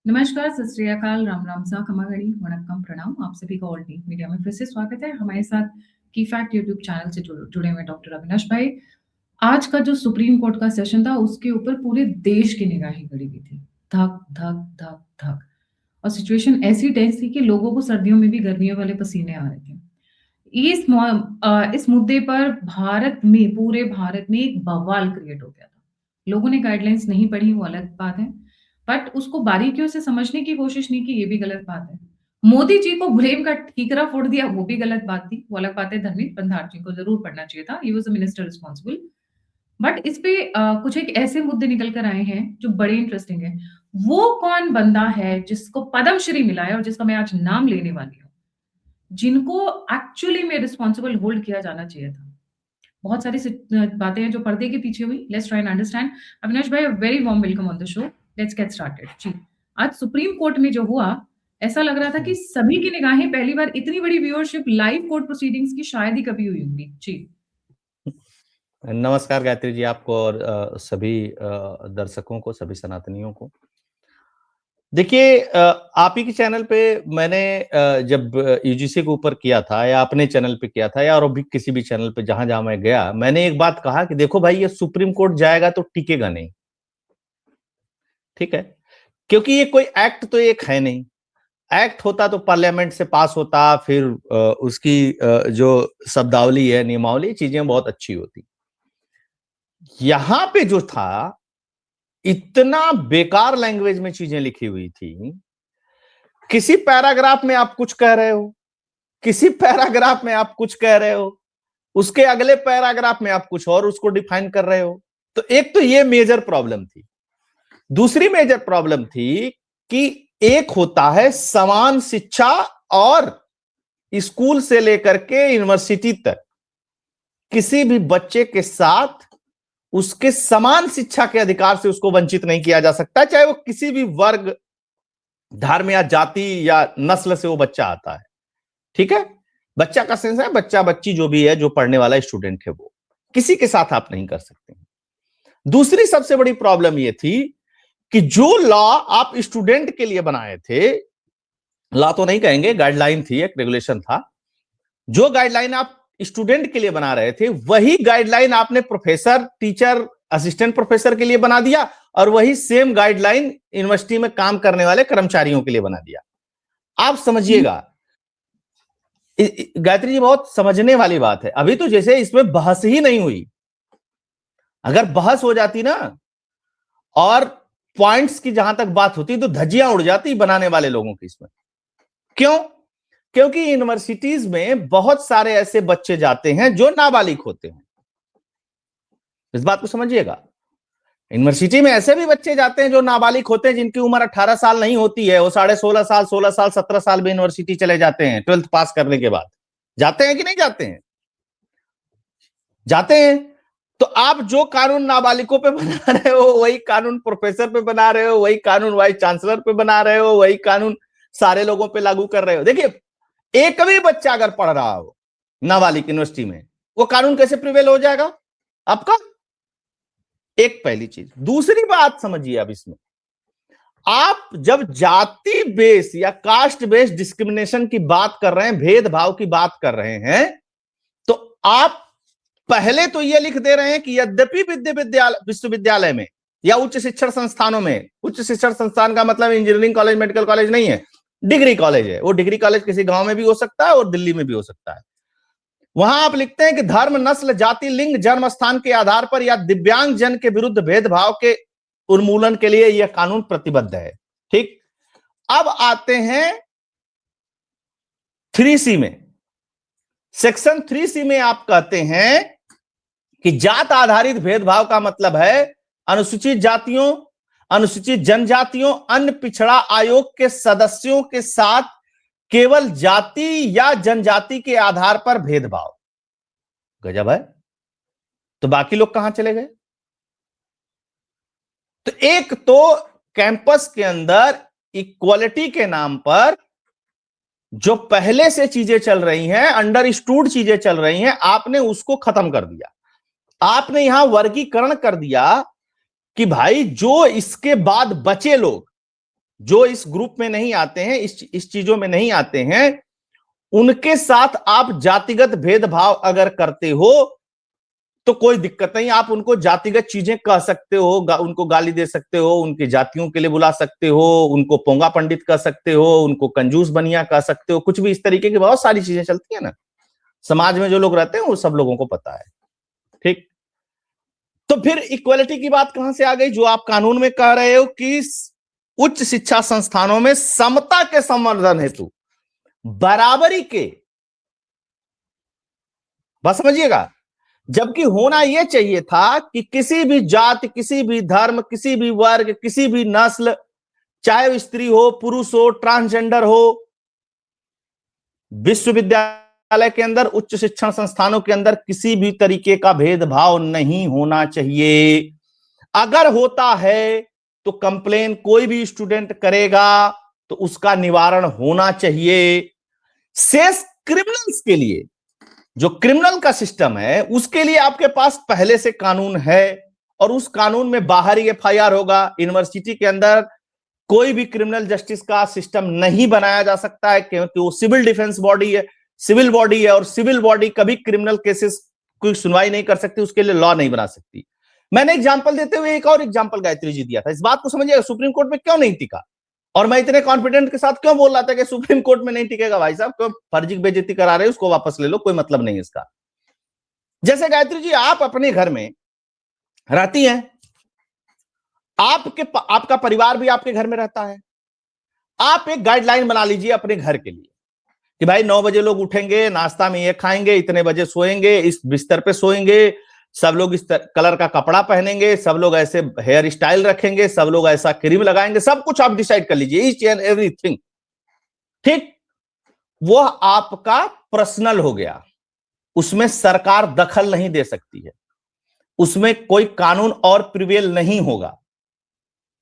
नमस्कार, सत श्री अकाल, राम राम सा, खमागणी, वणक्कम, प्रणाम। आप सभी का ऑल टी मीडिया में फिर से स्वागत है। हमारे साथ की फैक्ट यूट्यूब चैनल से जुड़े हुए डॉक्टर अविनाश भाई। आज का जो सुप्रीम कोर्ट का सेशन था उसके ऊपर पूरे देश की निगाहें गड़ी हुई थी। धक धक धक धक। और सिचुएशन ऐसी टेंस थी कि लोगों को सर्दियों में भी गर्मियों वाले पसीने आ रहे थे। इस मुद्दे पर पूरे भारत में एक बवाल क्रिएट हो गया था। लोगों ने गाइडलाइंस नहीं पढ़ी, वो अलग बात है, बट उसको बारीकियों से समझने की कोशिश नहीं की, ये भी गलत बात है। मोदी जी को ब्लेम का ठीकरा फोड़ दिया, वो भी गलत बात थी, वो अलग बात है। धर्मेंद्र प्रधान जी को जरूर पढ़ना चाहिए था, he was a minister responsible. But इस पे कुछ एक ऐसे मुद्दे निकल कर आए हैं जो बड़े इंटरेस्टिंग है। वो कौन बंदा है जिसको पद्मश्री मिला है और जिसका मैं आज नाम लेने वाली हूँ, जिनको एक्चुअली में रिस्पॉन्सिबल होल्ड किया जाना चाहिए था। बहुत सारी बातें हैं जो पर्दे के पीछे हुई। Let's try and understand. Avinash भाई, very warm welcome on the show. Let's get started जी। आज सुप्रीम कोर्ट में जो हुआ, ऐसा लग रहा था कि सभी की निगाहें, पहली बार इतनी बड़ी व्यूअरशिप लाइव कोर्ट प्रोसीडिंग्स की शायद ही कभी हुई होंगी जी। नमस्कार गायत्री जी, आपको और सभी दर्शकों को, सभी सनातनियों को। देखिए, आप ही के चैनल पे मैंने जब यूजीसी के ऊपर किया था, या अपने चैनल पे किया था, या और भी किसी भी चैनल पे जहां जहां मैं गया, मैंने एक बात कहा कि देखो भाई, ये सुप्रीम कोर्ट जाएगा तो टिकेगा नहीं। ठीक है, क्योंकि ये कोई एक्ट तो एक है नहीं। एक्ट होता तो पार्लियामेंट से पास होता, फिर उसकी जो शब्दावली है, नियमावली, चीजें बहुत अच्छी होती। यहां पे जो था, इतना बेकार लैंग्वेज में चीजें लिखी हुई थी। किसी पैराग्राफ में आप कुछ कह रहे हो, किसी पैराग्राफ में आप कुछ कह रहे हो, उसके अगले पैराग्राफ में आप कुछ और उसको डिफाइन कर रहे हो। तो एक तो ये मेजर प्रॉब्लम थी। दूसरी मेजर प्रॉब्लम थी कि एक होता है समान शिक्षा, और स्कूल से लेकर के यूनिवर्सिटी तक किसी भी बच्चे के साथ उसके समान शिक्षा के अधिकार से उसको वंचित नहीं किया जा सकता, चाहे वो किसी भी वर्ग, धर्म या जाति या नस्ल से वो बच्चा आता है। ठीक है, बच्चा का सेंस है, बच्चा बच्ची जो भी है, जो पढ़ने वाला स्टूडेंट है, वो किसी के साथ आप नहीं कर सकते। दूसरी सबसे बड़ी प्रॉब्लम ये थी कि जो लॉ आप स्टूडेंट के लिए बनाए थे, लॉ तो नहीं कहेंगे, गाइडलाइन थी, एक रेगुलेशन था, जो गाइडलाइन आप स्टूडेंट के लिए बना रहे थे, वही गाइडलाइन आपने प्रोफेसर, टीचर, असिस्टेंट प्रोफेसर के लिए बना दिया, और वही सेम गाइडलाइन यूनिवर्सिटी में काम करने वाले कर्मचारियों के लिए बना दिया। आप समझिएगा गायत्री जी, बहुत समझने वाली बात है। अभी तो जैसे इसमें बहस ही नहीं हुई। अगर बहस हो जाती ना, और पॉइंट्स की जहां तक बात होती, तो धज्जियां उड़ जाती बनाने वाले लोगों की इसमें। क्यों? क्योंकि यूनिवर्सिटीज में बहुत सारे ऐसे बच्चे जाते हैं जो नाबालिग होते हैं। इस बात को समझिएगा। यूनिवर्सिटी में ऐसे भी बच्चे जाते हैं जो नाबालिग होते हैं, जिनकी उम्र 18 साल नहीं होती है। वो 16.5 साल, 16 साल, 17 साल में यूनिवर्सिटी चले जाते हैं, 12th पास करने के बाद। जाते हैं कि नहीं जाते हैं? जाते हैं। तो आप जो कानून नाबालिगों पे बना रहे हो, वही कानून प्रोफेसर पे बना रहे हो, वही कानून वाइस चांसलर पे बना रहे हो, वही कानून सारे लोगों पे लागू कर रहे हो। देखिए, एक भी बच्चा अगर पढ़ रहा हो नाबालिग यूनिवर्सिटी में, वो कानून कैसे प्रिवेल हो जाएगा आपका? एक पहली चीज। दूसरी बात समझिए, अब इसमें आप जब जाति बेस या कास्ट बेस्ड डिस्क्रिमिनेशन की बात कर रहे हैं, भेदभाव की बात कर रहे हैं, तो आप पहले तो यह लिख दे रहे हैं कि यद्यपि विश्वविद्यालय में या उच्च शिक्षण संस्थानों में, उच्च शिक्षण संस्थान का मतलब इंजीनियरिंग कॉलेज, मेडिकल कॉलेज नहीं है, डिग्री कॉलेज है। वो डिग्री कॉलेज किसी गांव में भी हो सकता है और दिल्ली में भी हो सकता है। वहां आप लिखते हैं कि धर्म, नस्ल, जाति, लिंग, जन्म स्थान के आधार पर या दिव्यांग जन के विरुद्ध भेदभाव के उन्मूलन के लिए यह कानून प्रतिबद्ध है। ठीक, अब आते हैं 3C में। सेक्शन 3C में आप कहते हैं कि जात आधारित भेदभाव का मतलब है अनुसूचित जातियों, अनुसूचित जनजातियों, अन्य पिछड़ा आयोग के सदस्यों के साथ केवल जाति या जनजाति के आधार पर भेदभाव। गजब है। तो बाकी लोग कहां चले गए? तो एक तो कैंपस के अंदर इक्वालिटी के नाम पर जो पहले से चीजें चल रही हैं, अंडरस्टूड चीजें चल रही हैं, आपने उसको खत्म कर दिया। आपने यहां वर्गीकरण कर दिया कि भाई जो इसके बाद बचे लोग, जो इस ग्रुप में नहीं आते हैं, इस चीजों में नहीं आते हैं, उनके साथ आप जातिगत भेदभाव अगर करते हो तो कोई दिक्कत नहीं, आप उनको जातिगत चीजें कह सकते हो, उनको गाली दे सकते हो, उनकी जातियों के लिए बुला सकते हो, उनको पोंगा पंडित कह सकते हो, उनको कंजूस बनिया कह सकते हो, कुछ भी इस तरीके की बहुत सारी चीजें चलती है ना समाज में, जो लोग रहते हैं वो सब लोगों को पता है। ठीक, तो फिर इक्वलिटी की बात कहां से आ गई, जो आप कानून में कह रहे हो कि उच्च शिक्षा संस्थानों में समता के संवर्धन हेतु बराबरी के, बस समझिएगा, जबकि होना यह चाहिए था कि किसी भी जाति, किसी भी धर्म, किसी भी वर्ग, किसी भी नस्ल, चाहे वो स्त्री हो, पुरुष हो, ट्रांसजेंडर हो, विश्वविद्यालय के अंदर, उच्च शिक्षण संस्थानों के अंदर किसी भी तरीके का भेदभाव नहीं होना चाहिए। अगर होता है तो कंप्लेन कोई भी स्टूडेंट करेगा तो उसका निवारण होना चाहिए। शेष क्रिमिनल्स के लिए, जो क्रिमिनल का सिस्टम है, उसके लिए आपके पास पहले से कानून है, और उस कानून में बाहर ही एफआईआर होगा। यूनिवर्सिटी के अंदर कोई भी क्रिमिनल जस्टिस का सिस्टम नहीं बनाया जा सकता है, क्योंकि वो सिविल डिफेंस बॉडी है, सिविल बॉडी है, और सिविल बॉडी कभी क्रिमिनल केसेस की सुनवाई नहीं कर सकती, उसके लिए लॉ नहीं बना सकती। मैंने एग्जाम्पल देते हुए एक और एग्जाम्पल गायत्री जी दिया था, इस बात को समझिएगा, सुप्रीम कोर्ट में क्यों नहीं टिका, और मैं इतने कॉन्फिडेंट के साथ क्यों बोल रहा था कि सुप्रीम कोर्ट में नहीं टिकेगा। भाई साहब, क्यों फर्जी बेइज्जती करा रहे हैं, उसको वापस ले लो, कोई मतलब नहीं इसका। जैसे गायत्री जी, आप अपने घर में रहती हैं, आपका परिवार भी आपके घर में रहता है, आप एक गाइडलाइन बना लीजिए अपने घर के लिए कि भाई 9 बजे लोग उठेंगे, नाश्ता में ये खाएंगे, इतने बजे सोएंगे, इस बिस्तर पे सोएंगे, सब लोग इस कलर का कपड़ा पहनेंगे, सब लोग ऐसे हेयर स्टाइल रखेंगे, सब लोग ऐसा क्रीम लगाएंगे, सब कुछ आप डिसाइड कर लीजिए, ईच एंड एवरीथिंग। ठीक, वो आपका पर्सनल हो गया, उसमें सरकार दखल नहीं दे सकती है, उसमें कोई कानून और प्रिवेल नहीं होगा,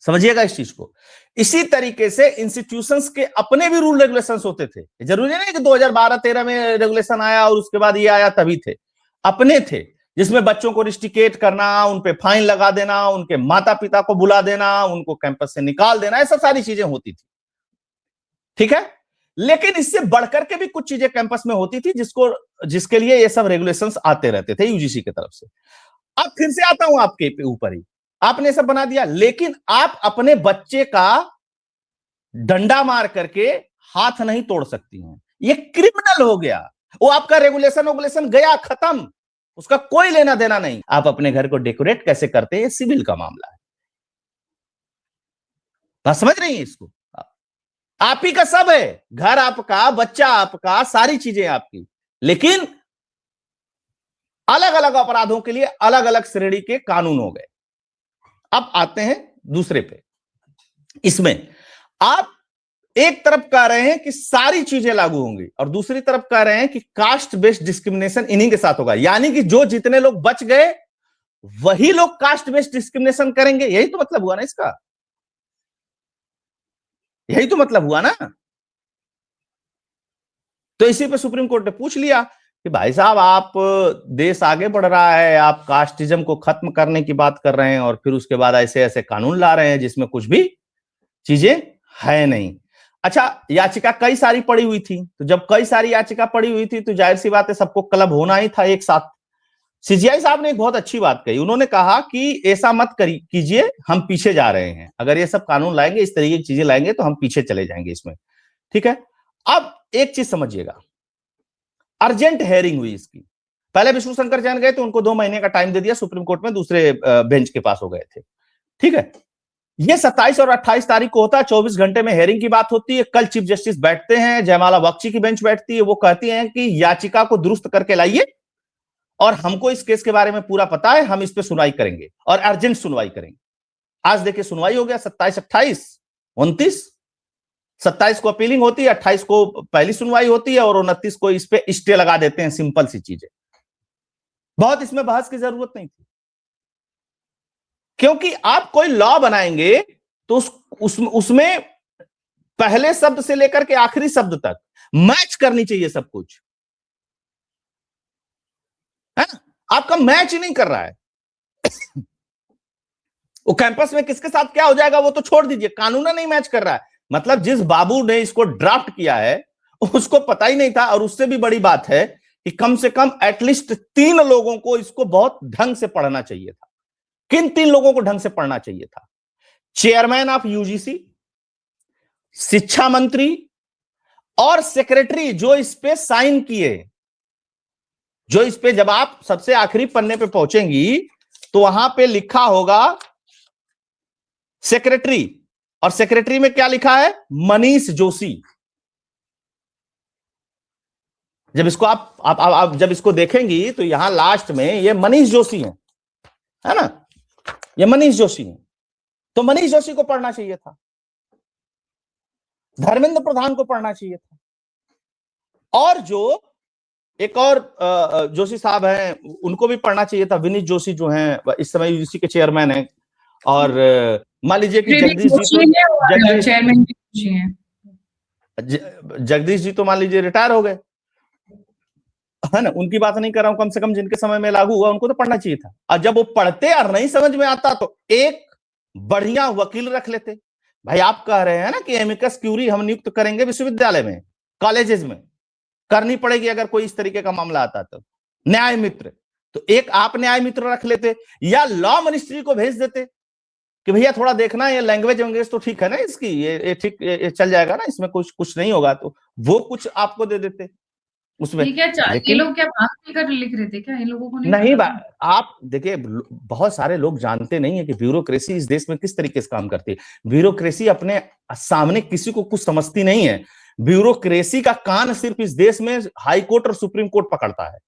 समझिएगा इस चीज को। इसी तरीके से इंस्टीट्यूशंस के अपने भी रूल रेगुलेशंस होते थे, जरूरी नहीं कि 2012-13 में रेगुलेशन आया और उसके बाद ये आया तभी थे, अपने थे, जिसमें बच्चों को रिस्ट्रिकेट करना, उन पे फाइन लगा देना, उनके माता पिता को बुला देना, उनको कैंपस से निकाल देना, ऐसा सारी चीजें होती थी। ठीक है, लेकिन इससे बढ़कर के भी कुछ चीजें कैंपस में होती थी जिसके लिए ये सब रेगुलेशंस आते रहते थे यूजीसी की तरफ से। अब फिर से आता हूं आपके ऊपर ही, आपने सब बना दिया, लेकिन आप अपने बच्चे का डंडा मार करके हाथ नहीं तोड़ सकती हैं, ये क्रिमिनल हो गया। वो आपका रेगुलेशन गया, खत्म, उसका कोई लेना देना नहीं। आप अपने घर को डेकोरेट कैसे करते हैं, ये सिविल का मामला है, बात समझ रही हैं इसको। आप ही का सब है, घर आपका, बच्चा आपका, सारी चीजें आपकी, लेकिन अलग अलग अपराधों के लिए अलग अलग श्रेणी के कानून हो गए। अब आते हैं दूसरे पे, इसमें आप एक तरफ कह रहे हैं कि सारी चीजें लागू होंगी, और दूसरी तरफ कह रहे हैं कि कास्ट बेस्ड डिस्क्रिमिनेशन इन्हीं के साथ होगा, यानी कि जो जितने लोग बच गए वही लोग कास्ट बेस्ड डिस्क्रिमिनेशन करेंगे। यही तो मतलब हुआ ना इसका, यही तो मतलब हुआ ना। तो इसी पे सुप्रीम कोर्ट ने पूछ लिया कि भाई साहब, आप, देश आगे बढ़ रहा है, आप कास्टिज्म को खत्म करने की बात कर रहे हैं, और फिर उसके बाद ऐसे ऐसे कानून ला रहे हैं जिसमें कुछ भी चीजें है नहीं। अच्छा, याचिका कई सारी पड़ी हुई थी, तो जब कई सारी याचिका पड़ी हुई थी तो जाहिर सी बात है सबको क्लब होना ही था एक साथ। सीजीआई साहब ने एक बहुत अच्छी बात कही, उन्होंने कहा कि ऐसा मत कीजिए, हम पीछे जा रहे हैं, अगर ये सब कानून लाएंगे, इस तरीके की चीजें लाएंगे तो हम पीछे चले जाएंगे इसमें। ठीक है, अब एक चीज समझिएगा, अर्जेंट हेयरिंग हुई इसकी, पहले विष्णु शंकर जैन गए तो उनको 2 महीने का टाइम दे दिया सुप्रीम कोर्ट में, दूसरे बेंच के पास हो गए थे। ठीक है, ये 27 और 28 तारीख को होता है, 24 घंटे में हेयरिंग की बात होती है। कल चीफ जस्टिस बैठते हैं, जयमाला बख्शी की बेंच बैठती है, वो कहती हैं कि याचिका को दुरुस्त करके लाइए, और हमको इस केस के बारे में पूरा पता है, हम इस पे सुनवाई करेंगे, और अर्जेंट सुनवाई करेंगे। आज देखिए सुनवाई हो गया, 27, 28, 29, 27 को अपीलिंग होती है, 28 को पहली सुनवाई होती है, और 29 को इस पे स्टे लगा देते हैं। सिंपल सी चीजें, बहुत इसमें बहस की जरूरत नहीं थी, क्योंकि आप कोई लॉ बनाएंगे तो उसमें पहले शब्द से लेकर के आखिरी शब्द तक मैच करनी चाहिए सब कुछ, है ना। आपका मैच ही नहीं कर रहा है, वो कैंपस में किसके साथ क्या हो जाएगा वो तो छोड़ दीजिए, कानून नहीं मैच कर रहा है, मतलब जिस बाबू ने इसको ड्राफ्ट किया है उसको पता ही नहीं था। और उससे भी बड़ी बात है कि कम से कम एटलीस्ट 3 लोगों को इसको बहुत ढंग से पढ़ना चाहिए था। किन 3 लोगों को ढंग से पढ़ना चाहिए था? चेयरमैन ऑफ यूजीसी, शिक्षा मंत्री और सेक्रेटरी, जो इस पे साइन किए। जो इस पे, जब आप सबसे आखिरी पन्ने पे पहुंचेंगी तो वहां पे लिखा होगा सेक्रेटरी, और सेक्रेटरी में क्या लिखा है? मनीष जोशी। जब इसको आप जब इसको देखेंगी तो यहां लास्ट में ये मनीष जोशी है ना? ये मनीष जोशी है। तो मनीष जोशी को पढ़ना चाहिए था, धर्मेंद्र प्रधान को पढ़ना चाहिए था, और जो एक और जोशी साहब हैं उनको भी पढ़ना चाहिए था। विनीत जोशी जो हैं इस समय यूजीसी के चेयरमैन हैं। और मान लीजिए कि जगदीश जी तो मान लीजिए रिटायर हो गए, है ना? उनकी बात नहीं कर रहा हूं, कम से कम जिनके समय में लागू हुआ उनको तो पढ़ना चाहिए था। और जब वो पढ़ते और नहीं समझ में आता तो एक बढ़िया वकील रख लेते। भाई आप कह रहे हैं ना कि एमिकस क्यूरी हम नियुक्त करेंगे विश्वविद्यालय में, कॉलेजेस में, करनी पड़ेगी अगर कोई इस तरीके का मामला आता तो। न्याय मित्र, तो एक आप न्याय मित्र रख लेते, या लॉ मिनिस्ट्री को भेज देते कि भैया थोड़ा देखना ये लैंग्वेज वैंग्वेज तो ठीक है ना इसकी, ये ठीक, ये चल जाएगा ना, इसमें कुछ नहीं होगा, तो वो कुछ आपको दे देते उसमें। ये लोग क्या बात कर लिख रहे थे क्या? इन लोगों को नहीं आप देखिए, बहुत सारे लोग जानते नहीं है कि ब्यूरोक्रेसी इस देश में किस तरीके से काम करती है। ब्यूरोक्रेसी अपने सामने किसी को कुछ समझती नहीं है। ब्यूरोक्रेसी का कान सिर्फ इस देश में हाई कोर्ट और सुप्रीम कोर्ट पकड़ता है,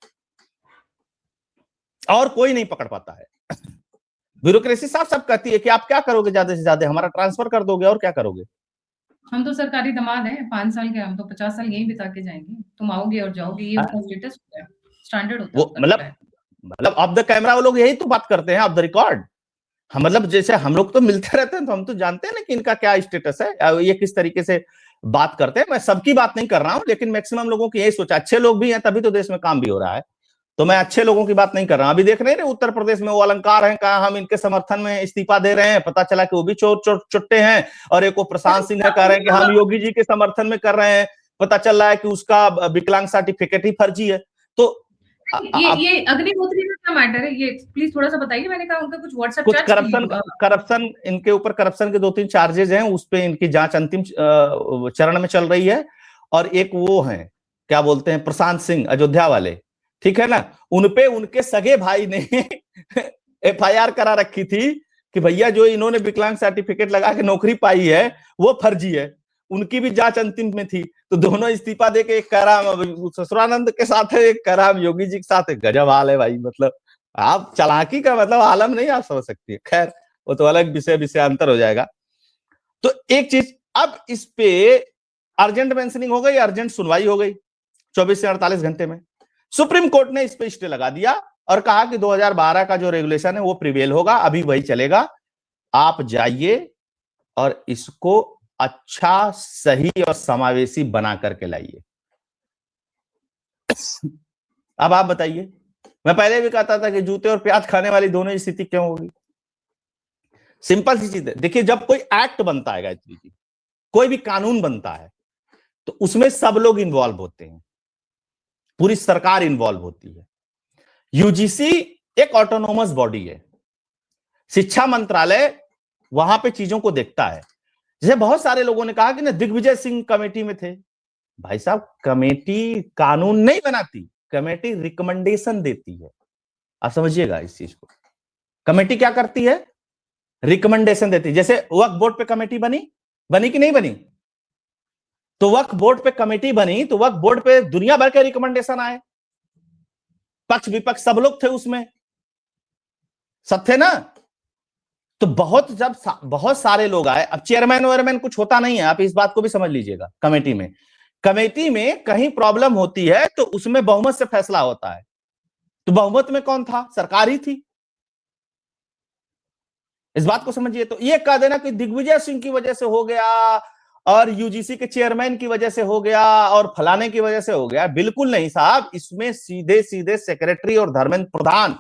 और कोई नहीं पकड़ पाता है। ब्यूरोक्रेसी साफ साफ कहती है कि आप क्या करोगे, ज्यादा से ज्यादा हमारा ट्रांसफर कर दोगे, और क्या करोगे? हम तो सरकारी दामाद हैं, 5 साल के, हम तो 50 साल यहीं बिता के जाएंगे, तुम आओगे और जाओगे, ये उनका स्टेटस होता है, स्टैंडर्ड होता है वो मतलब ऑफ द कैमरा वो लोग यही तो बात करते हैं, ऑफ द रिकॉर्ड। हम मतलब जैसे हम लोग तो मिलते रहते हैं तो हम तो जानते हैं ना कि इनका क्या स्टेटस है, ये किस तरीके से बात करते हैं। मैं सबकी बात नहीं कर रहा हूं, लेकिन मैक्सिमम लोगों की यही सोचा। अच्छे लोग भी हैं तभी तो देश में काम भी हो रहा है, तो मैं अच्छे लोगों की बात नहीं कर रहा हूं। अभी देख रहे हैं उत्तर प्रदेश में वो अलंकार हैं, कहा हम इनके समर्थन में इस्तीफा दे रहे हैं, पता चला कि वो भी चोर चुट्टे हैं। और एक वो प्रशांत सिंह है, कह रहे हैं कि हम योगी जी के समर्थन में कर रहे हैं, पता चल रहा है कि उसका विकलांग सर्टिफिकेट ही फर्जी है। तो ये अग्निहोत्री का क्या मैटर है, ये प्लीज थोड़ा सा बताइए। मैंने कहा उनका कुछ व्हाट्सएप कुछ करप्शन इनके ऊपर करप्शन के 2-3 चार्जेस हैं, उस पे इनकी जांच अंतिम चरण में चल रही है। और एक वो हैं, क्या बोलते हैं, प्रशांत सिंह अयोध्या वाले, ठीक है ना, उनपे उनके सगे भाई ने एफआईआर करा रखी थी कि भैया जो इन्होंने विकलांग सर्टिफिकेट लगा के नौकरी पाई है वो फर्जी है। उनकी भी जांच अंतिम में थी, तो दोनों इस्तीफा देके, एक कराम ससुरानंद के साथ है, एक कराम योगी जी के साथ है। गजब हाल है भाई, मतलब आप चालाकी का मतलब आलम नहीं आप समझ सकती है। खैर वो तो अलग विषयांतर हो जाएगा। तो एक चीज, अब इस पे अर्जेंट मेंशनिंग हो गई, अर्जेंट सुनवाई हो गई 24 से 48 घंटे में। सुप्रीम कोर्ट ने इस पे स्टे लगा दिया और कहा कि 2012 का जो रेगुलेशन है वो प्रिवेल होगा, अभी वही चलेगा। आप जाइए और इसको अच्छा, सही और समावेशी बना करके लाइए। अब आप बताइए, मैं पहले भी कहता था कि जूते और प्याज खाने वाली दोनों ही स्थिति क्यों होगी? सिंपल सी चीज है। देखिए, जब कोई एक्ट बनता है गायत्री जी, कोई भी कानून बनता है, तो उसमें सब लोग इन्वॉल्व होते हैं, पूरी सरकार इन्वॉल्व होती है। यूजीसी एक ऑटोनोमस बॉडी है, शिक्षा मंत्रालय वहां पे चीजों को देखता है। जैसे बहुत सारे लोगों ने कहा कि ना दिग्विजय सिंह कमेटी में थे। भाई साहब, कमेटी कानून नहीं बनाती, कमेटी रिकमेंडेशन देती है। आप समझिएगा इस चीज को। कमेटी क्या करती है? रिकमेंडेशन देती है। जैसे वक्फ बोर्ड पे कमेटी बनी कि नहीं बनी? तो वक्फ बोर्ड पे कमेटी बनी तो वक्फ बोर्ड पे दुनिया भर के रिकमेंडेशन आए, पक्ष विपक्ष सब लोग थे उसमें, सब थे ना। तो बहुत सारे लोग आए। अब चेयरमैन वेयरमैन कुछ होता नहीं है, आप इस बात को भी समझ लीजिएगा। कमेटी में कहीं प्रॉब्लम होती है तो उसमें बहुमत से फैसला होता है। तो बहुमत में कौन था? सरकार ही थी। इस बात को समझिए। तो ये कह देना कि दिग्विजय सिंह की वजह से हो गया और यूजीसी के चेयरमैन की वजह से हो गया और फलाने की वजह से हो गया, बिल्कुल नहीं साहब। इसमें सीधे सीधे सेक्रेटरी और धर्मेंद्र प्रधान,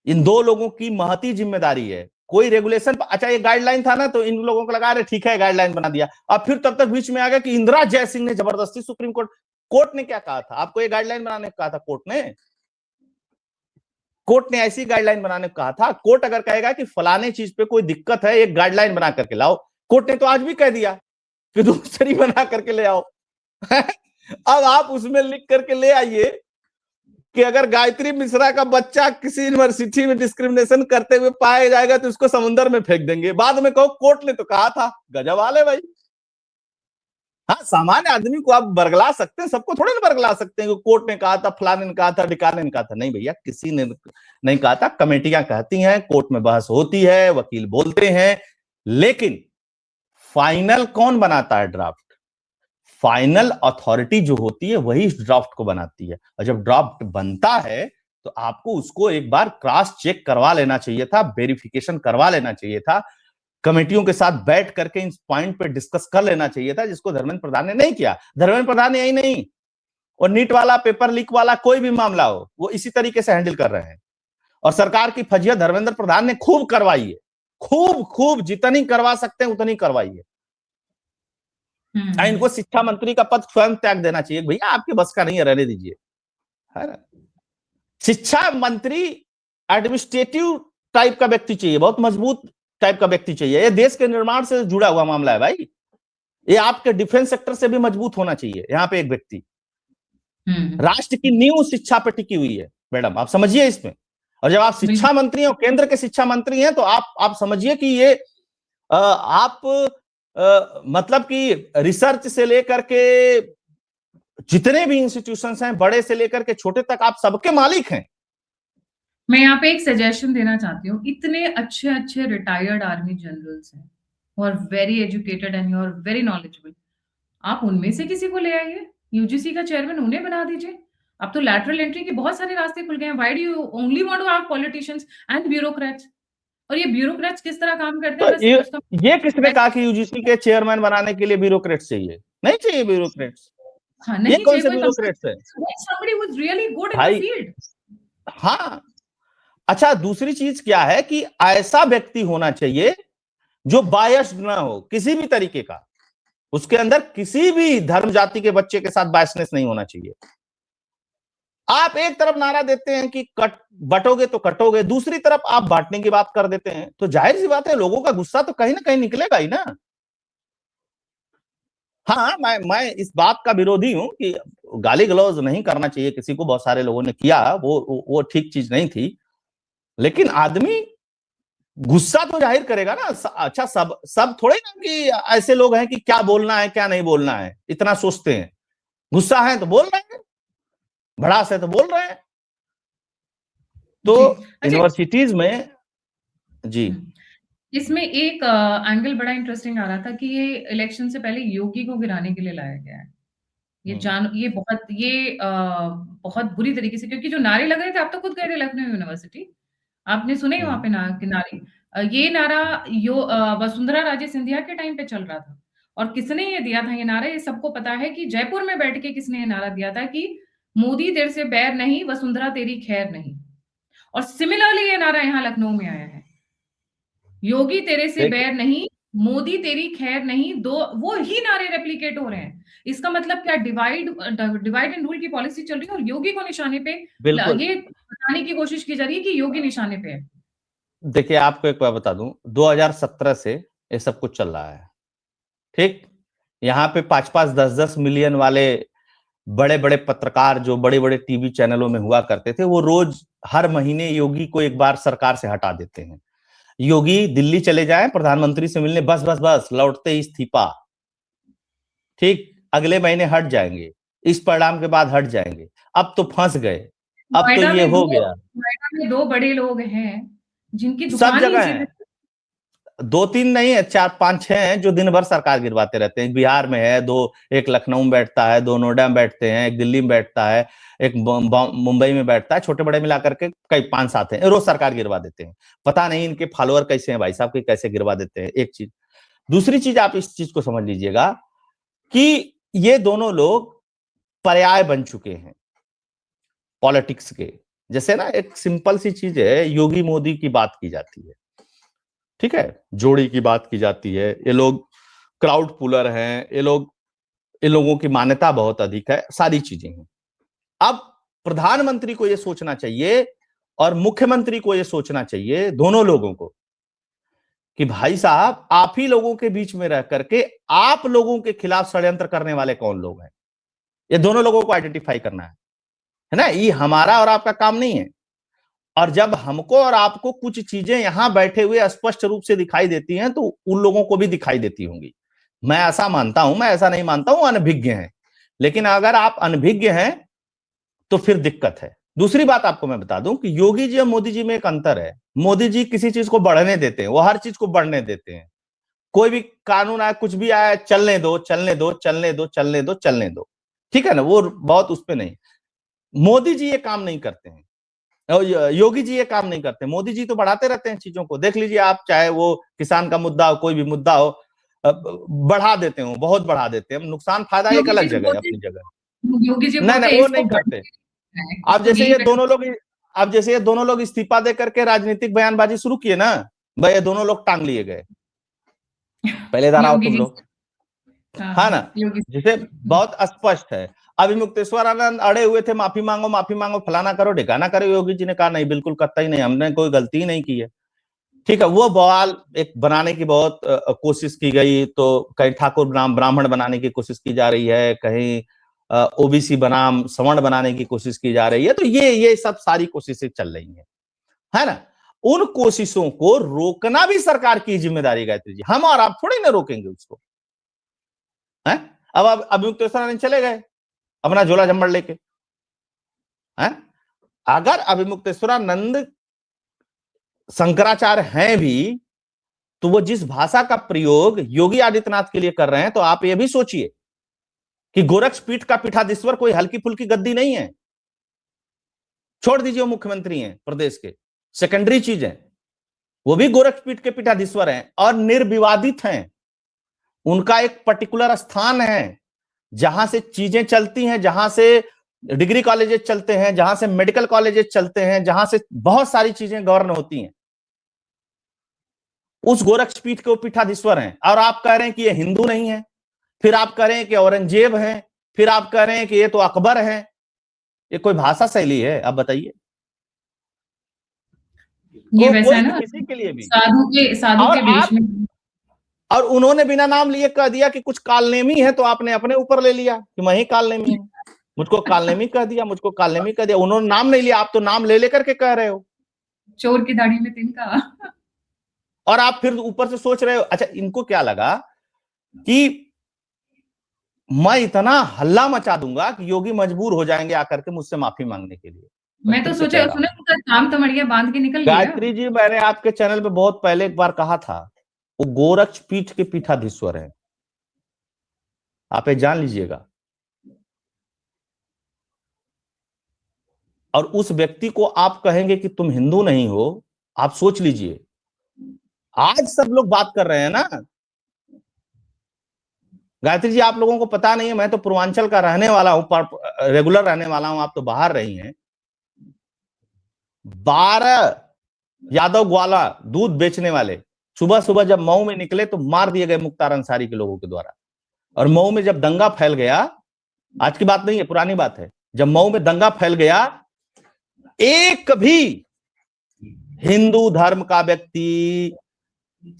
इन दो लोगों की महती जिम्मेदारी है। कोई रेगुलेशन, अच्छा ये गाइडलाइन था ना, तो इन लोगों को लगा रहे ठीक है गाइडलाइन बना दिया। अब फिर तब तक बीच में आ गया कि इंदिरा जयसिंह ने जबरदस्ती, सुप्रीम कोर्ट, कोर्ट ने क्या कहा था आपको, ये गाइडलाइन बनाने को कहा था कोर्ट ने ऐसी गाइडलाइन बनाने को कहा था। कोर्ट अगर कहेगा कि फलाने चीज पे कोई दिक्कत है, एक गाइडलाइन बना करके लाओ, कोर्ट ने तो आज भी कह दिया कि दूसरी बना करके ले आओ। अब आप उसमें लिख करके ले आइए कि अगर गायत्री मिश्रा का बच्चा किसी यूनिवर्सिटी में डिस्क्रिमिनेशन करते हुए पाया जाएगा तो उसको समुद्र में फेंक देंगे, बाद में कहो कोर्ट ने तो कहा था। गजब वाले भाई। हाँ, सामान्य आदमी को आप बरगला सकते हैं, सबको थोड़े ना बरगला सकते हैं कि कोर्ट ने कहा था, फलाने ने कहा था, ढिकाने ने कहा था। नहीं भैया, किसी ने नहीं कहा था। कमेटियां कहती हैं, कोर्ट में बहस होती है, वकील बोलते हैं, लेकिन फाइनल कौन बनाता है ड्राफ्ट? फाइनल अथॉरिटी जो होती है वही इस ड्राफ्ट को बनाती है। और जब ड्राफ्ट बनता है तो आपको उसको एक बार क्रॉस चेक करवा लेना चाहिए था, वेरिफिकेशन करवा लेना चाहिए था, कमेटियों के साथ बैठ करके इन पॉइंट पे डिस्कस कर लेना चाहिए था, जिसको धर्मेंद्र प्रधान ने नहीं किया। धर्मेंद्र प्रधान यही नहीं, और नीट वाला, पेपर लीक वाला कोई भी मामला हो, वो इसी तरीके से हैंडल कर रहे हैं। और सरकार की फजियत धर्मेंद्र प्रधान ने खूब करवाई है, खूब खूब, जितनी करवा सकते हैं उतनी करवाई है। इनको शिक्षा मंत्री का पद स्वयं त्याग देना चाहिए, भैया आपके बस का नहीं है, रहने दीजिए, है ना। शिक्षा मंत्री एडमिनिस्ट्रेटिव टाइप का व्यक्ति चाहिए, बहुत मजबूत टाइप का व्यक्ति चाहिए। ये देश के निर्माण से जुड़ा हुआ मामला है भाई, ये आपके डिफेंस सेक्टर से भी मजबूत होना चाहिए। यहाँ पे एक व्यक्ति, राष्ट्र की नींव शिक्षा पे टिकी हुई है मैडम, आप समझिए इसमें। और जब आप शिक्षा मंत्री हो, केंद्र के शिक्षा मंत्री हैं, तो आप समझिए कि ये आप मतलब कि रिसर्च से लेकर के जितने भी इंस्टीट्यूशंस हैं, बड़े से लेकर के छोटे तक, आप सबके मालिक हैं। मैं यहाँ पे एक सजेशन देना चाहती हूँ, इतने अच्छे अच्छे रिटायर्ड आर्मी जनरल्स हैं who are very educated and you are very knowledgeable, आप उनमें से किसी को ले आइए, यूजीसी का चेयरमैन उन्हें बना दीजिए। अब तो लैटरल एंट्री के बहुत सारे रास्ते खुल गए हैं। Why do you only want to have politicians and bureaucrats? और ये ब्यूरोक्रेट्स किस तरह काम करते हैं, तो बस उसका ये किसने कहा कि यूजीसी के चेयरमैन बनाने के लिए ब्यूरोक्रेट्स चाहिए? नहीं चाहिए ब्यूरोक्रेट्स। हाँ, ये नहीं कौन चाहिए से कोई ब्यूरोक्रेट्स है somebody who's really good in the भाई? field। हाँ, अच्छा, दूसरी चीज क्या है कि ऐसा व्यक्ति होना चाहिए जो बायस्ड ना हो किसी भी तरीके का, उसके अंदर किसी भी धर्म जाति के बच्चे के साथ बायसनेस नहीं होना चाहिए। आप एक तरफ नारा देते हैं कि कट बटोगे तो कटोगे, दूसरी तरफ आप बांटने की बात कर देते हैं, तो जाहिर सी बात है लोगों का गुस्सा तो कहीं ना कहीं निकलेगा ही ना। हाँ, मैं इस बात का विरोधी हूं कि गाली गलौज नहीं करना चाहिए किसी को, बहुत सारे लोगों ने किया, वो ठीक चीज नहीं थी, लेकिन आदमी गुस्सा तो जाहिर करेगा ना। अच्छा, सब थोड़े ना कि ऐसे लोग हैं कि क्या बोलना है क्या नहीं बोलना है इतना सोचते हैं। गुस्सा है तो बोल रहे हैं, भड़ास है तो बोल रहे हैं। तो यूनिवर्सिटीज में जी, इसमें एक एंगल बड़ा इंटरेस्टिंग आ रहा था कि ये इलेक्शन से पहले योगी को गिराने के लिए लाया गया है। ये बहुत बुरी तरीके से, क्योंकि जो नारे लग रहे थे, आप तो खुद गए थे लखनऊ यूनिवर्सिटी, आपने सुने वहां पे नारे। ये नारा वसुंधरा राजे सिंधिया के टाइम पे चल रहा था। और किसने ये दिया था ये नारा, ये सबको पता है कि जयपुर में बैठ के किसने ये नारा दिया था कि मोदी तेरे से बैर नहीं, वसुंधरा तेरी खैर नहीं। और सिमिलरली ये नारा यहाँ लखनऊ में आया है, योगी तेरे से बैर नहीं, मोदी तेरी खैर नहीं। दो वो ही नारे रेप्लिकेट हो रहे हैं। इसका मतलब क्या, डिवाइड एंड रूल की पॉलिसी चल रही है और योगी को निशाने पे ये बताने की कोशिश की जा रही है कि योगी निशाने पे है। देखिए, आपको एक बात बता दूं, 2017 से ये सब कुछ चल रहा है, ठीक। यहाँ पे 5-5, 10-10 मिलियन वाले बड़े बड़े पत्रकार जो बड़े बड़े टीवी चैनलों में हुआ करते थे, वो रोज हर महीने योगी को एक बार सरकार से हटा देते हैं। योगी दिल्ली चले जाएं प्रधानमंत्री से मिलने, बस बस बस लौटते इस्तीफा, ठीक, अगले महीने हट जाएंगे, इस परिणाम के बाद हट जाएंगे। अब तो फंस गए, अब तो ये हो गया। नोएडा में 2 बड़े लोग हैं जिनकी सब दुकान जगह ही है, 2-3 नहीं है, 4-5-6 हैं जो दिन भर सरकार गिरवाते रहते हैं। बिहार में है 2, एक लखनऊ में बैठता है, 2 नोएडा में बैठते हैं, एक दिल्ली में बैठता है, एक मुंबई में बैठता है, छोटे बड़े मिलाकर के कई 5-7 हैं, रोज सरकार गिरवा देते हैं। पता नहीं इनके फॉलोअर कैसे हैं भाई साहब, के कैसे गिरवा देते हैं। एक चीज, दूसरी चीज, आप इस चीज को समझ लीजिएगा कि ये दोनों लोग पर्याय बन चुके हैं पॉलिटिक्स के। जैसे ना एक सिंपल सी चीज है, योगी मोदी की बात की जाती है, ठीक है, जोड़ी की बात की जाती है, ये लोग क्राउड पुलर हैं, इन लोगों की मान्यता बहुत अधिक है, सारी चीजें हैं। अब प्रधानमंत्री को यह सोचना चाहिए और मुख्यमंत्री को यह सोचना चाहिए, दोनों लोगों को, कि भाई साहब आप ही लोगों के बीच में रह करके आप लोगों के खिलाफ षड्यंत्र करने वाले कौन लोग हैं, ये दोनों लोगों को आइडेंटिफाई करना है ना। ये हमारा और आपका काम नहीं है। और जब हमको और आपको कुछ चीजें यहां बैठे हुए स्पष्ट रूप से दिखाई देती हैं, तो उन लोगों को भी दिखाई देती होंगी। मैं ऐसा मानता हूं, मैं ऐसा नहीं मानता हूं अनभिज्ञ हैं, लेकिन अगर आप अनभिज्ञ हैं तो फिर दिक्कत है। दूसरी बात आपको मैं बता दूं कि योगी जी और मोदी जी में एक अंतर है। मोदी जी किसी चीज को बढ़ने देते हैं, वो हर चीज को बढ़ने देते हैं। कोई भी कानून आए, कुछ भी आए, चलने दो चलने दो चलने दो चलने दो चलने दो, ठीक है ना, वो बहुत उस पर नहीं। मोदी जी ये काम नहीं करते हैं, योगी जी ये काम नहीं करते। मोदी जी तो बढ़ाते रहते हैं चीजों को। देख लीजिए आप, चाहे वो किसान का मुद्दा हो, कोई भी मुद्दा हो, बढ़ा देते हो, बहुत बढ़ा देते हैं। नुकसान फायदा एक योगी जी अलग तो जगह है, बोलते अपनी जगह। योगी जी नहीं बोलते नहीं, वो इसको नहीं पढ़ना करते। है, अब इसको जैसे यही ये करना दोनों लोग अब जैसे ये दोनों लोग इस्तीफा दे करके राजनीतिक बयानबाजी शुरू किए ना, भाई ये दोनों लोग टांग लिए गए। पहले इधर आओ योगी तुम जी। लोग, हाँ है हाँ, ना, योगी जिसे बहुत स्पष्ट है। अभी मुक्तेश्वर आनंद अड़े हुए थे, माफी मांगो, फलाना करो ढिकाना करो। योगी जी ने कहा नहीं, बिल्कुल कतई नहीं, हमने कोई गलती ही नहीं की है। ठीक है, वो बवाल एक बनाने की बहुत कोशिश की गई, तो कहीं ठाकुर ब्राह्मण बनाने की कोशिश की जा रही है, कहीं ओबीसी बनाम सवर्ण बनाने की कोशिश की जा रही है। तो ये सब सारी कोशिशें चल रही है ना। उन कोशिशों को रोकना भी सरकार की जिम्मेदारी, गायत्री जी, हम और आप थोड़ी ना रोकेंगे उसको, है। अब अभिमुक्तेश्वर आनंद चले गए अपना झोला झम्बड़ लेके, है। अगर अभिमुक्तेश्वरानंद शंकराचार्य हैं भी, तो वो जिस भाषा का प्रयोग योगी आदित्यनाथ के लिए कर रहे हैं, तो आप ये भी सोचिए कि गोरक्षपीठ का पीठाधीश्वर कोई हल्की फुल्की गद्दी नहीं है। छोड़ दीजिए वो मुख्यमंत्री हैं प्रदेश के, सेकेंडरी चीज है, वो भी गोरक्षपीठ के पीठाधीश्वर हैं और निर्विवादित हैं। उनका एक पर्टिकुलर स्थान है जहां से चीजें चलती हैं, जहां से डिग्री कॉलेजेस चलते हैं, जहां से मेडिकल कॉलेजेस चलते हैं, जहां से बहुत सारी चीजें गवर्न होती हैं। उस गोरक्षपीठ के वो पीठाधीश्वर हैं। और आप कह रहे हैं कि ये हिंदू नहीं है, फिर आप कह रहे हैं कि औरंगजेब है, फिर आप कह रहे हैं कि ये तो अकबर है। ये कोई भाषा शैली है? आप बताइए। ये वैसा कोई है भी ना, किसी के लिए भी। साधु और के वेश आप, में। और उन्होंने बिना नाम लिए कह दिया कि कुछ कालनेमी है, तो आपने अपने ऊपर ले लिया कि मैं ही कालनेमी हूं। मुझको कालनेमी कह दिया, मुझको कालनेमी कह दिया। उन्होंने नाम नहीं लिया, आप तो नाम ले लेकर के कह रहे हो। चोर की दाढ़ी में तिनका। और आप फिर ऊपर से सोच रहे हो, अच्छा इनको क्या लगा कि मैं इतना हल्ला मचा दूंगा कि योगी मजबूर हो जाएंगे आकर के मुझसे माफी मांगने के लिए। मैं मैं तो फिर से कह सोचा रहा सुना हूं, उनका काम तमड़िया बांध के निकल गया। गायत्री जी, मैंने आपके चैनल पे बहुत पहले एक बार कहा था, वो गोरक्षपीठ के पीठाधीश्वर हैं, आप ये जान लीजिएगा। और उस व्यक्ति को आप कहेंगे कि तुम हिंदू नहीं हो, आप सोच लीजिए। आज सब लोग बात कर रहे हैं ना, गायत्री जी, आप लोगों को पता नहीं है, मैं तो पूर्वांचल का रहने वाला हूं, रेगुलर रहने वाला हूं, आप तो बाहर रही हैं। 12 यादव ग्वाला दूध बेचने वाले सुबह सुबह जब मऊ में निकले तो मार दिए गए मुख्तार अंसारी के लोगों के द्वारा। और मऊ में जब दंगा फैल गया, आज की बात नहीं है, पुरानी बात है, जब मऊ में दंगा फैल गया, एक भी हिंदू धर्म का व्यक्ति,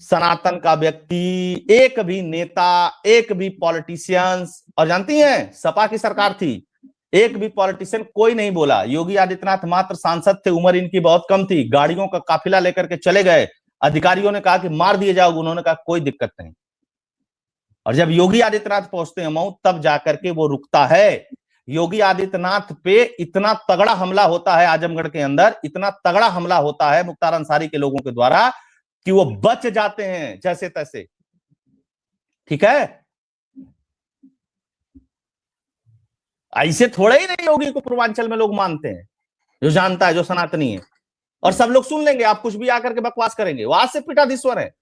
सनातन का व्यक्ति, एक भी नेता, एक भी पॉलिटिशियंस, और जानती हैं सपा की सरकार थी, एक भी पॉलिटिशियन कोई नहीं बोला। योगी आदित्यनाथ मात्र सांसद थे, उम्र इनकी बहुत कम थी, गाड़ियों का काफिला लेकर के चले गए। अधिकारियों ने कहा कि मार दिए जाओगे, उन्होंने कहा कोई दिक्कत नहीं। और जब योगी आदित्यनाथ पहुंचते हैं मऊ, तब जाकर के वो रुकता है। योगी आदित्यनाथ पे इतना तगड़ा हमला होता है आजमगढ़ के अंदर, इतना तगड़ा हमला होता है मुख्तार अंसारी के लोगों के द्वारा कि वो बच जाते हैं जैसे तैसे। ठीक है, ऐसे थोड़े ही नहीं योगी को पूर्वांचल में लोग मानते हैं, जो जानता है, जो सनातनी है। और सब लोग सुन लेंगे, आप कुछ भी आकर के बकवास करेंगे। वो आज से पीठाधीश्वर है,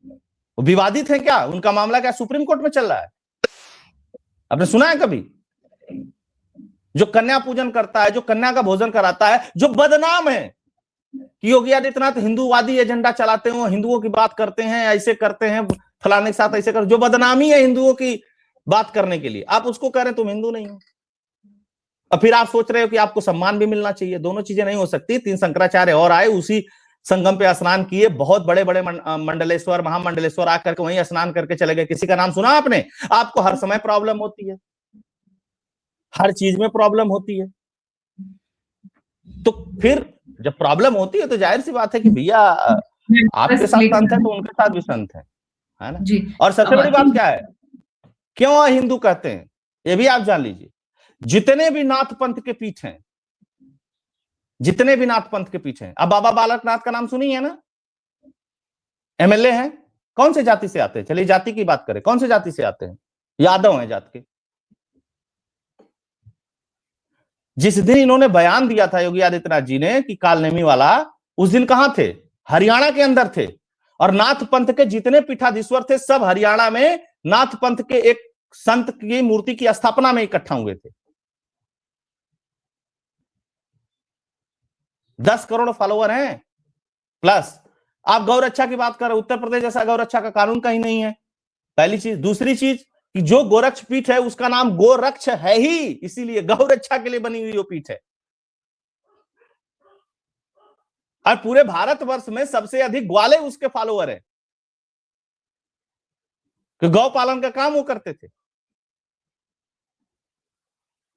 वो विवादित है क्या? उनका मामला क्या सुप्रीम कोर्ट में चल रहा है? आपने सुना है कभी? जो कन्या पूजन करता है, जो कन्या का भोजन कराता है, जो बदनाम है कि योगी आदित्यनाथ हिंदूवादी एजेंडा चलाते हो, हिंदुओं की बात करते हैं, ऐसे करते हैं, फलाने के साथ ऐसे कर, जो बदनामी है हिंदुओं की बात करने के लिए, आप उसको कह रहे हैं तुम हिंदू नहीं हो, और फिर आप सोच रहे हो कि आपको सम्मान भी मिलना चाहिए। दोनों चीजें नहीं हो सकती। 3 शंकराचार्य और आए, उसी संगम पे स्नान किए, बहुत बड़े बड़े मंडलेश्वर, महामंडलेश्वर आकर के वहीं स्नान करके चले गए। किसी का नाम सुना आपने? आपको हर समय प्रॉब्लम होती है, हर चीज में प्रॉब्लम होती है। तो फिर जब प्रॉब्लम होती है तो जाहिर सी बात है कि भैया आपके साथ संत है तो उनके साथ भी संत है ना। जी। और सबसे बड़ी बात क्या है, क्यों हिंदू कहते हैं, ये भी आप जान लीजिए। जितने भी नाथ पंथ के पीठ हैं, जितने भी नाथ पंथ के पीछे हैं, अब बाबा बालकनाथ का नाम सुनी है ना, एमएलए हैं, कौन से जाति से आते हैं? चलिए जाति की बात करें, कौन से जाति से आते हैं? यादव हैं जात के। जिस दिन इन्होंने बयान दिया था योगी आदित्यनाथ जी ने कि कालनेमी वाला, उस दिन कहां थे? हरियाणा के अंदर थे। और नाथ पंथ के जितने पीठाधीश्वर थे सब हरियाणा में नाथ पंथ के एक संत की मूर्ति की स्थापना में इकट्ठा हुए थे। 10 करोड़ फॉलोअर हैं प्लस। आप गौरक्षा की बात कर रहे हो, उत्तर प्रदेश जैसा गौरक्षा का कानून कहीं नहीं है, पहली चीज। दूसरी चीज कि जो गोरक्ष पीठ है उसका नाम गोरक्ष है ही, इसीलिए गौरक्षा के लिए बनी हुई वो पीठ है। और पूरे भारतवर्ष में सबसे अधिक ग्वाले उसके फॉलोअर है, कि गौ पालन का काम वो करते थे।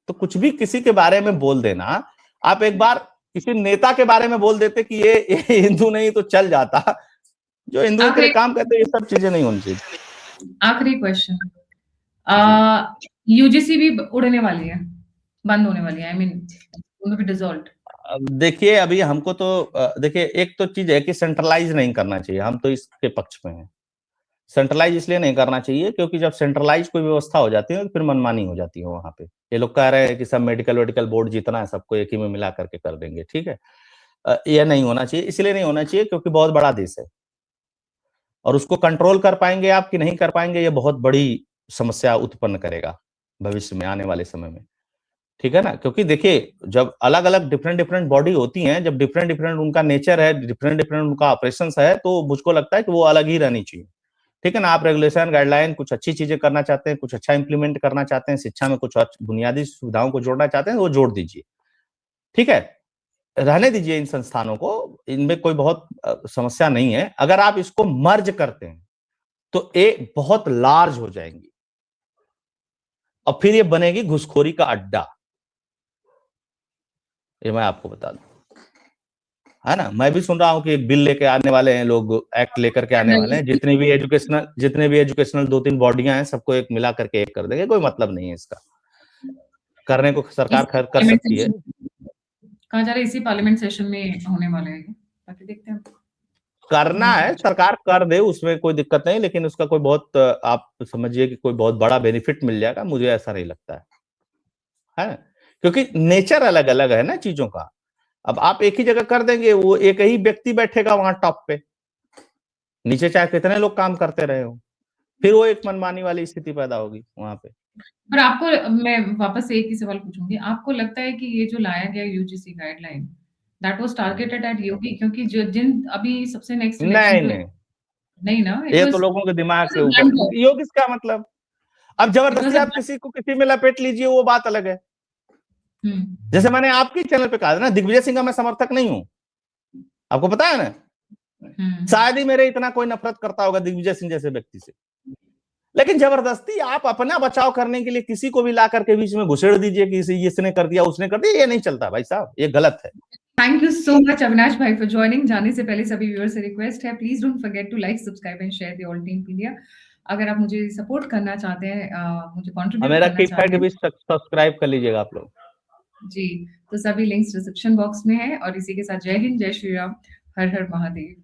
तो कुछ भी किसी के बारे में बोल देना, आप एक बार किसी नेता के बारे में बोल देते कि ये हिंदू नहीं तो चल जाता, जो हिंदुओं के लिए काम करते, ये सब चीजें नहीं होनी चाहिए। आखिरी क्वेश्चन, यूजीसी भी उड़ने वाली है, बंद होने वाली है, आई मीन डिसॉल्व। देखिए अभी हमको तो देखिए एक तो चीज है कि सेंट्रलाइज नहीं करना चाहिए, हम तो इसके पक्ष में हैं। सेंट्रलाइज इसलिए नहीं करना चाहिए क्योंकि जब सेंट्रलाइज कोई व्यवस्था हो जाती है तो फिर मनमानी हो जाती है वहां पे। ये लोग कह रहे हैं कि सब मेडिकल बोर्ड जितना है सबको एक ही में मिला करके कर देंगे, ठीक है। यह नहीं होना चाहिए, इसलिए नहीं होना चाहिए क्योंकि बहुत बड़ा देश है और उसको कंट्रोल कर पाएंगे आप कि नहीं कर पाएंगे, ये बहुत बड़ी समस्या उत्पन्न करेगा भविष्य में, आने वाले समय में, ठीक है ना। क्योंकि देखिए जब अलग अलग डिफरेंट बॉडी होती हैं, जब डिफरेंट उनका नेचर है, डिफरेंट उनका ऑपरेशंस है, तो मुझको लगता है कि वो अलग ही रहनी चाहिए, ठीक है ना। आप रेगुलेशन गाइडलाइन कुछ अच्छी चीजें करना चाहते हैं, कुछ अच्छा इंप्लीमेंट करना चाहते हैं, शिक्षा में कुछ बुनियादी सुविधाओं को जोड़ना चाहते हैं, वो जोड़ दीजिए, ठीक है। रहने दीजिए इन संस्थानों को, इनमें कोई बहुत समस्या नहीं है। अगर आप इसको मर्ज करते हैं तो ये बहुत लार्ज हो जाएंगी और फिर ये बनेगी घुसखोरी का अड्डा, ये मैं आपको बता दूं, है ना। मैं भी सुन रहा हूं कि एक बिल लेके आने वाले हैं लोग, एक्ट लेकर के आने वाले हैं, जितने भी एजुकेशनल 2-3 बॉडियां हैं सबको एक मिला करके एक कर देंगे। कोई मतलब नहीं है इसका, करने को सरकार कर सकती है। कहा जा रहा है इसी पार्लियामेंट सेशन में होने वाले हैं, बाकी देखते हैं। करना है सरकार कर दे, उसमें कोई दिक्कत नहीं, लेकिन उसका कोई बहुत आप समझिए कि कोई बहुत बड़ा बेनिफिट मिल जाएगा, मुझे ऐसा नहीं लगता है क्योंकि नेचर अलग अलग है ना चीजों का। अब आप एक ही जगह कर देंगे, वो एक ही व्यक्ति बैठेगा वहां टॉप पे, नीचे चाहे कितने लोग काम करते रहे हो, फिर वो एक मनमानी वाली स्थिति पैदा होगी वहां पे। पर आपको, मैं वापस एक ही सवाल पूछूंगी, आपको लगता है कि ये जो लाया गया UGC guideline that was targeted at Yogi? क्योंकि जो जिन अभी सबसे नेक्स्ट इलेक्शन नहीं ना, ये तो लोगों के दिमाग के ऊपर, योगी का मतलब अब जबरदस्ती आप किसी को किसी में लपेट लीजिए, वो बात अलग है। जैसे मैंने आपके चैनल पे कहा ना, दिग्विजय सिंह का मैं समर्थक नहीं हूं, आपको पता है ना। शायद ही मेरे इतना कोई नफरत करता होगा दिग्विजय सिंह जैसे व्यक्ति से, लेकिन जबरदस्ती आप अपना बचाव करने के लिए किसी को भी ला करके बीच में घुसेड़ दीजिए कि इसने कर दिया उसने कर दिया, ये नहीं चलता भाई साहब, ये गलत है। Thank you so much Avinash भाई फॉर ज्वाइनिंग। जाने से पहले सभी व्यूअर्स से रिक्वेस्ट है, please don't forget to like, subscribe and share the all team India. अगर आप मुझे सपोर्ट करना चाहते हैं, मुझे कंट्रीब्यूट मेरा करना चाहते हैं, भी सब्सक्राइब कर लीजिएगा आप लोग जी। तो सभी लिंक्स डिस्क्रिप्शन बॉक्स में है। और इसी के साथ जय हिंद, जय श्री राम, हर हर महादेव।